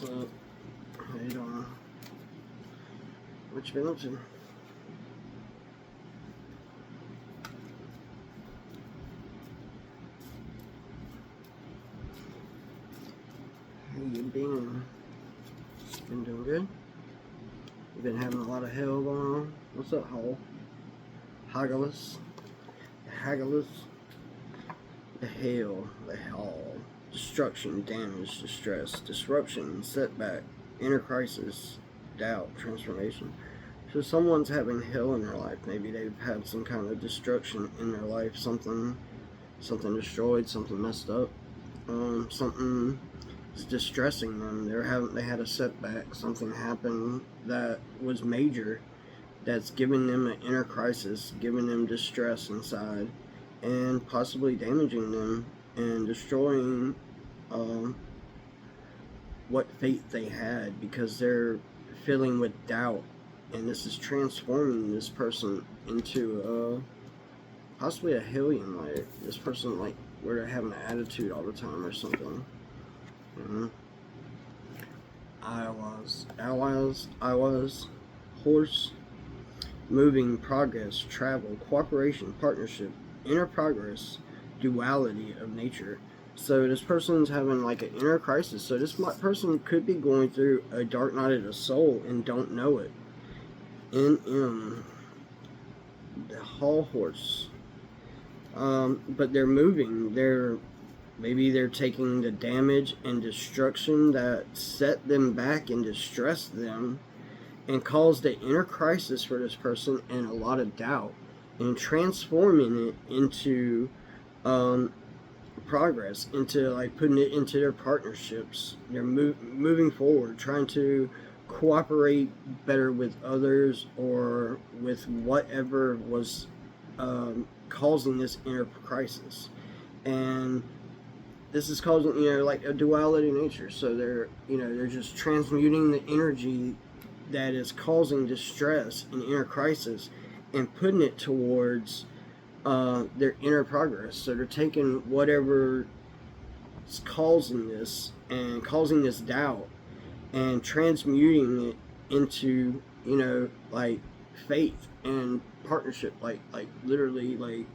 What's up? How you doing? What you been up to? How you been? Been doing good? You been having a lot of hell going on? What's up, Hall? Hagalus? Hagalus? The hell, the hall. Destruction, damage, distress, disruption, setback, inner crisis, doubt, transformation. So someone's having hell in their life. Maybe they've had some kind of destruction in their life. Something destroyed, something messed up. Something is distressing them. They had a setback. Something happened that was major. That's giving them an inner crisis, giving them distress inside, and possibly damaging them and destroying what faith they had, because they're filling with doubt, and this is transforming this person into possibly a hellion. Like this person, like where they're having an attitude all the time or something. Mm-hmm. I was horse, moving, progress, travel, cooperation, partnership, inner progress, duality of nature. So this person's having like an inner crisis. So this person could be going through a dark night of the soul and don't know it. NM, the Hall horse. But they're moving. Maybe they're taking the damage and destruction that set them back and distressed them and caused an inner crisis for this person and a lot of doubt, and transforming it into progress, into like putting it into their partnerships. They're moving forward, trying to cooperate better with others or with whatever was causing this inner crisis. And this is causing, like a duality of nature. So they're just transmuting the energy that is causing distress and inner crisis and putting it towards their inner progress. So they're taking whatever is causing this and causing this doubt and transmuting it into, like faith and partnership, like literally like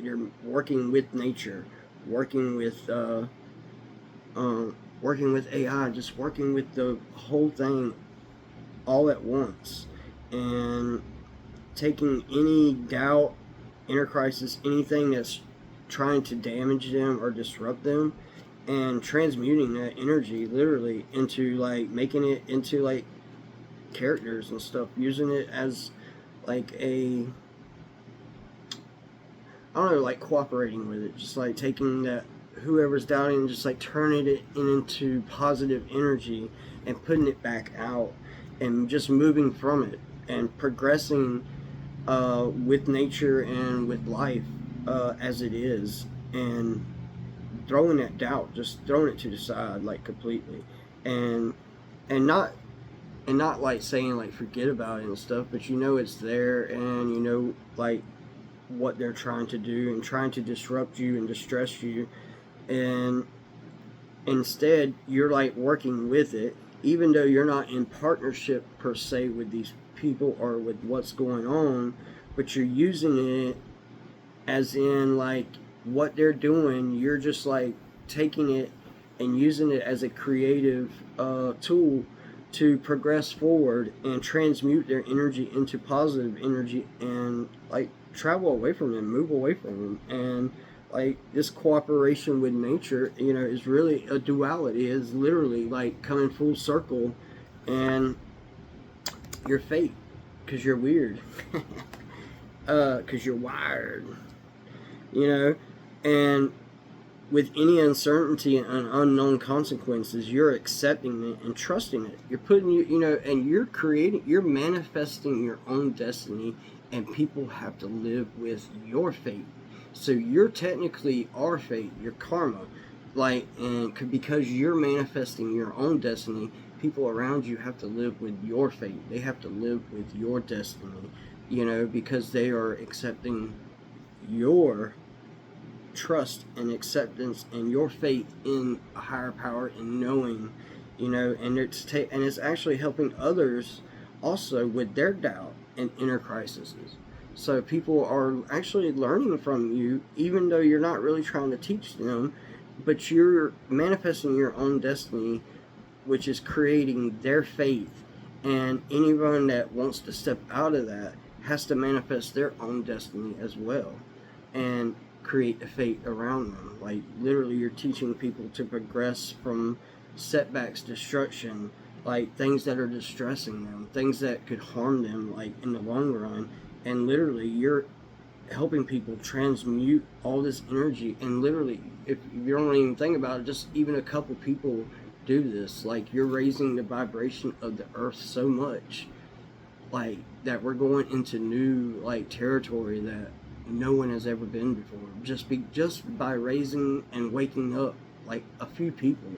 you're working with nature, working with AI, just working with the whole thing all at once, and taking any doubt, inner crisis, anything that's trying to damage them or disrupt them, and transmuting that energy literally into like making it into like characters and stuff, using it as like I don't know, like cooperating with it, just like taking that whoever's doubting, just like turning it into positive energy and putting it back out and just moving from it and progressing with nature and with life as it is, and throwing that doubt, just throwing it to the side like completely, and not like saying like forget about it and stuff, but it's there, and like what they're trying to do and trying to disrupt you and distress you, and instead you're like working with it, even though you're not in partnership per se with these people or with what's going on, but you're using it as in like what they're doing. You're just like taking it and using it as a creative tool to progress forward and transmute their energy into positive energy, and like travel away from them, move away from them. And like this cooperation with nature, is really a duality. Is literally like coming full circle, and your fate, because you're weird, because you're wired, and with any uncertainty and unknown consequences, you're accepting it and trusting it. You're putting and you're manifesting your own destiny, and people have to live with your fate. So you're technically our fate, your karma, and because you're manifesting your own destiny, people around you have to live with your fate. They have to live with your destiny, because they are accepting your trust and acceptance and your faith in a higher power and knowing, and it's actually helping others also with their doubt and inner crises. So people are actually learning from you, even though you're not really trying to teach them, but you're manifesting your own destiny, which is creating their faith. And anyone that wants to step out of that has to manifest their own destiny as well and create a fate around them. Like, literally, you're teaching people to progress from setbacks, destruction, like things that are distressing them, things that could harm them, like in the long run. And literally, you're helping people transmute all this energy. And literally, if you don't even think about it, just even a couple people do this, like, you're raising the vibration of the earth so much, like, that we're going into new, like, territory that no one has ever been before. Just by raising and waking up, like, a few people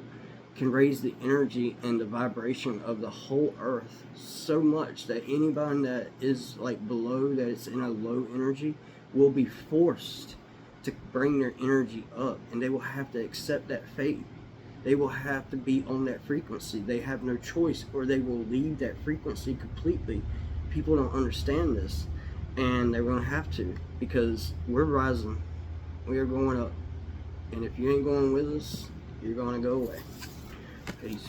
can raise the energy and the vibration of the whole earth so much that anybody that is, like, below, that it's in a low energy, will be forced to bring their energy up, and they will have to accept that fate. They will have to be on that frequency. They have no choice, or they will leave that frequency completely. People don't understand this, and they're going to have to, because we're rising. We are going up. And if you ain't going with us, you're going to go away. Peace.